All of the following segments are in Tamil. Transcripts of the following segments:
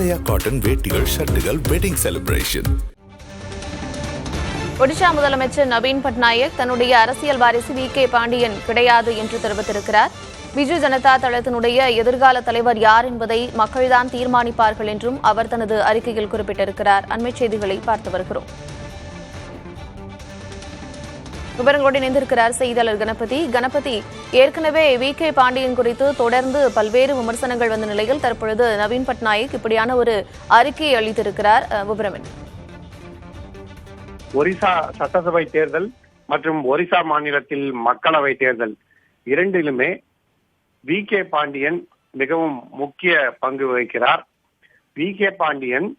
ஆலயா காட்டன் வேட்டிகள், ஷர்ட்டுகள், வெட்டிங் செலிப்ரேஷன். ஒடிஷா முதலமைச்சர் நவீன் பட்நாயக் தன்னுடைய அரசியல் வாரிசு வி.கே. பாண்டியன் கிடையாது என்று தெரிவித்திருக்கிறார். பிஜு ஜனதா தளத்தினுடைய எதிர்கால தலைவர் யார் என்பதை மக்கள்தான் தீர்மானிப்பார்கள் என்றும் அவர் தனது அறிக்கையில் குறிப்பிட்டிருக்கிறார். அண்மைச் செய்திகளை பார்த்து வருகிறோம். விவரங்களோடு இணைந்திருக்கிறார் செய்தியாளர் கணபதி. ஏற்கனவே வி.கே. பாண்டியன் குறித்து தொடர்ந்து பல்வேறு விமர்சனங்கள் வந்த நிலையில் தற்பொழுது நவீன் பட்நாயக் இப்படியான ஒரு அறிக்கையை அளித்திருக்கிறார். விவரம் என்ன? ஒரிசா சட்டசபை தேர்தல் மற்றும் ஒரிசா மாநிலத்தில் மக்களவை தேர்தல் இரண்டிலுமே வி.கே. பாண்டியன் மிகவும் முக்கிய பங்கு வகிக்கிறார். வி.கே. பாண்டியன்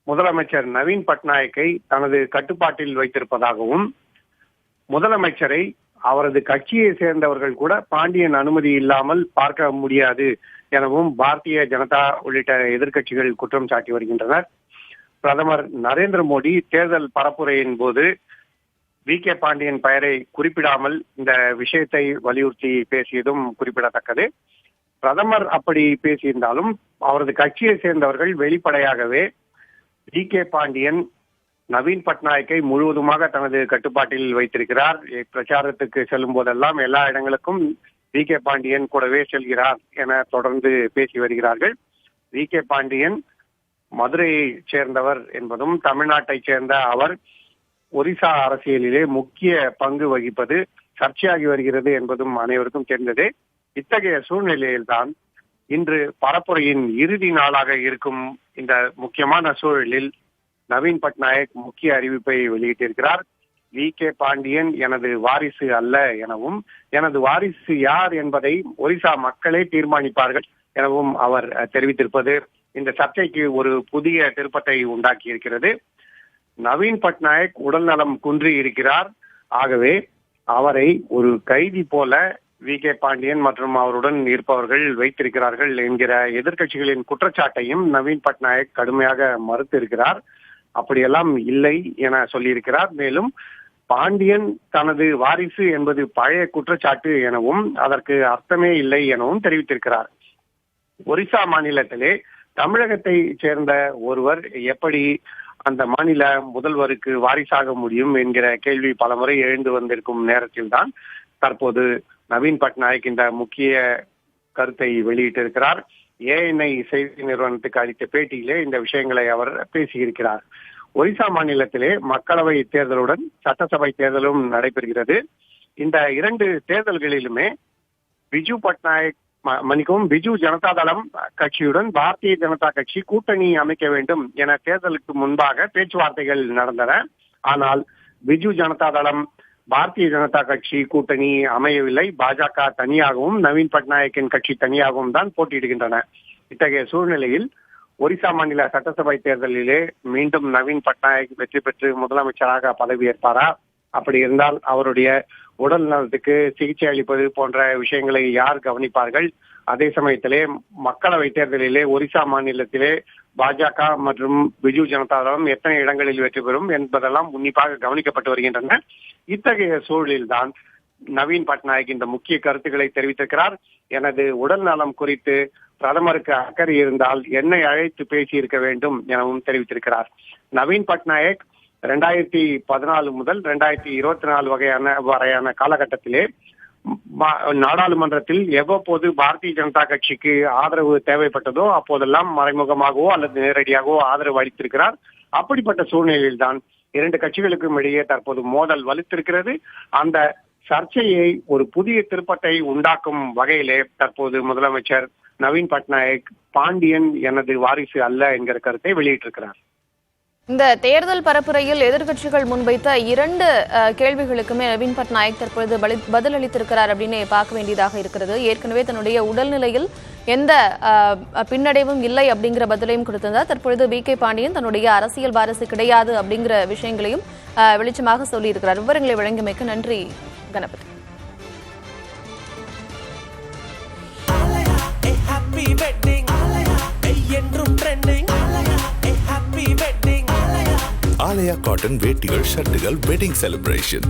முதலமைச்சர் நவீன் பட்நாயக்கை தனது கட்டுப்பாட்டில் வைத்திருப்பதாகவும், முதலமைச்சரை அவரது கட்சியை சேர்ந்தவர்கள் கூட பாண்டியன் அனுமதி இல்லாமல் பார்க்க முடியாது எனவும் பாரதிய ஜனதா உள்ளிட்ட எதிர்க்கட்சிகள் குற்றம் சாட்டி வருகின்றனர். பிரதமர் நரேந்திர மோடி தேர்தல் பரப்புரையின் போது வி.கே. பாண்டியன் பெயரை குறிப்பிடாமல் இந்த விஷயத்தை வலியுறுத்தி பேசியதும் குறிப்பிடத்தக்கது. பிரதமர் அப்படி பேசியிருந்தாலும் அவரது கட்சியை சேர்ந்தவர்கள் வெளிப்படையாகவே வி.கே. பாண்டியன் நவீன் பட்நாயக்கை முழுவதுமாக தனது கட்டுப்பாட்டில் வைத்திருக்கிறார். பிரச்சாரத்துக்கு செல்லும் போதெல்லாம் எல்லா இடங்களுக்கும் வி.கே. பாண்டியன் கூடவே செல்கிறார் என தொடர்ந்து பேசி வருகிறார்கள். வி.கே. பாண்டியன் மதுரையை சேர்ந்தவர் என்பதும், தமிழ்நாட்டைச் சேர்ந்த அவர் ஒரிசா அரசியலிலே முக்கிய பங்கு வகிப்பது சர்ச்சையாகி வருகிறது என்பதும் அனைவருக்கும் தெரிந்ததே. இத்தகைய சூழ்நிலையில்தான் இன்று பரப்புரையின் இறுதி நாளாக இருக்கும் இந்த முக்கியமான சூழலில் நவீன் பட்நாயக் முக்கிய அறிவிப்பை வெளியிட்டிருக்கிறார். வி.கே. பாண்டியன் எனது வாரிசு அல்ல எனவும், எனது வாரிசு யார் என்பதை ஒரிசா மக்களே தீர்மானிப்பார்கள் எனவும் அவர் தெரிவித்திருப்பது இந்த சர்ச்சைக்கு ஒரு புதிய திருப்பத்தை உண்டாக்கி இருக்கிறது. நவீன் பட்நாயக் உடல் நலம் குன்றி இருக்கிறார். ஆகவே அவரை ஒரு கைதி போல வி.கே. பாண்டியன் மற்றும் அவருடன் இருப்பவர்கள் வைத்திருக்கிறார்கள் என்கிற எதிர்க்கட்சிகளின் குற்றச்சாட்டையும் நவீன் பட்நாயக் கடுமையாக மறுத்திருக்கிறார். அப்படியெல்லாம் இல்லை என சொல்லியிருக்கிறார். மேலும் பாண்டியன் தனது வாரிசு என்பது பழைய குற்றச்சாட்டு எனவும், அதற்கு அர்த்தமே இல்லை எனவும் தெரிவித்திருக்கிறார். ஒரிசா மாநிலத்திலே தமிழகத்தை சேர்ந்த ஒருவர் எப்படி அந்த மாநில முதல்வருக்கு வாரிசாக முடியும் என்கிற கேள்வி பலமுறை எழுந்து வந்திருக்கும் நேரத்தில்தான் தற்போது நவீன் பட்நாயக் இந்த முக்கிய கருத்தை வெளியிட்டிருக்கிறார். ANI செய்தி நிறுவனத்துக்கு அளித்த பேட்டியிலே இந்த விஷயங்களை அவர் பேசியிருக்கிறார். ஒரிசா மாநிலத்திலே மக்களவை தேர்தலுடன் சட்டசபை தேர்தலும் நடைபெறுகிறது. இந்த இரண்டு தேர்தல்களிலுமே பிஜு ஜனதா தளம் கட்சியுடன் பாரதிய ஜனதா கட்சி கூட்டணி அமைக்க வேண்டும் என தேர்தலுக்கு முன்பாக பேச்சுவார்த்தைகள் நடந்தன. ஆனால் பிஜு ஜனதா தளம் பாரதிய ஜனதா கட்சி கூட்டணி அமையவில்லை. பாஜக தனியாகவும் நவீன் பட்நாயக்கின் கட்சி தனியாகவும் தான் போட்டியிடுகின்றன. இத்தகைய சூழ்நிலையில் ஒரிசா மாநில சட்டசபை தேர்தலிலே மீண்டும் நவீன் பட்நாயக் வெற்றி பெற்று முதலமைச்சராக பதவியேற்பாரா? அப்படி இருந்தால் அவருடைய உடல் நலத்துக்கு சிகிச்சை அளிப்பது போன்ற விஷயங்களை யார் கவனிப்பார்கள்? அதே சமயத்திலே மக்களவை தேர்தலிலே ஒரிசா மாநிலத்திலே பாஜக மற்றும் பிஜு ஜனதா தளம் எத்தனை இடங்களில் வெற்றி பெறும் என்பதெல்லாம் உன்னிப்பாக கவனிக்கப்பட்டு வருகின்றன. இத்தகைய சூழலில்தான் நவீன் பட்நாயக் இந்த முக்கிய கருத்துக்களை தெரிவித்திருக்கிறார். எனது உடல் நலம் குறித்து பிரதமருக்கு அக்கறை இருந்தால் என்னை அழைத்து பேசியிருக்க வேண்டும் எனவும் தெரிவித்திருக்கிறார். நவீன் பட்நாயக் 2014 முதல் 2024 வரையான காலகட்டத்திலே நாடாளுமன்றத்தில் எவ்வப்போது பாரதிய ஜனதா கட்சிக்கு ஆதரவு தேவைப்பட்டதோ அப்போதெல்லாம் மறைமுகமாகவோ அல்லது நேரடியாகவோ ஆதரவு அளித்திருக்கிறார். அப்படிப்பட்ட சூழ்நிலையில்தான் இரண்டு கட்சிகளுக்கும் இடையே தற்போது மோதல் வலுத்திருக்கிறது. அந்த சர்ச்சையை ஒரு புதிய திருப்பத்தை உண்டாக்கும் வகையிலே தற்போது முதலமைச்சர் நவீன் பட்நாயக் பாண்டியன் எனது வாரிசு அல்ல என்கிற கருத்தை வெளியிட்டிருக்கிறார். இந்த தேர்தல் பரப்புரையில் எதிர்க்கட்சிகள் முன்வைத்த இரண்டு கேள்விகளுக்குமே நவீன் பட்நாயக் தற்பொழுது பதிலளித்திருக்கிறார் அப்படின்னு பார்க்க வேண்டியதாக இருக்கிறது. ஏற்கனவே தன்னுடைய உடல்நிலையில் எந்த பின்னடைவும் இல்லை அப்படிங்கிற பதிலையும் கொடுத்திருந்தார். தற்பொழுது வி.கே. பாண்டியன் தன்னுடைய அரசியல் வாரிசு கிடையாது அப்படிங்கிற விஷயங்களையும் வெளிச்சமாக சொல்லியிருக்கிறார். விவரங்களை வழங்கியமைக்கு நன்றி கணபதி. ஆலயா காட்டன் வேட்டிகள், ஷர்ட்டுகள், வெட்டிங் செலிப்ரேஷன்.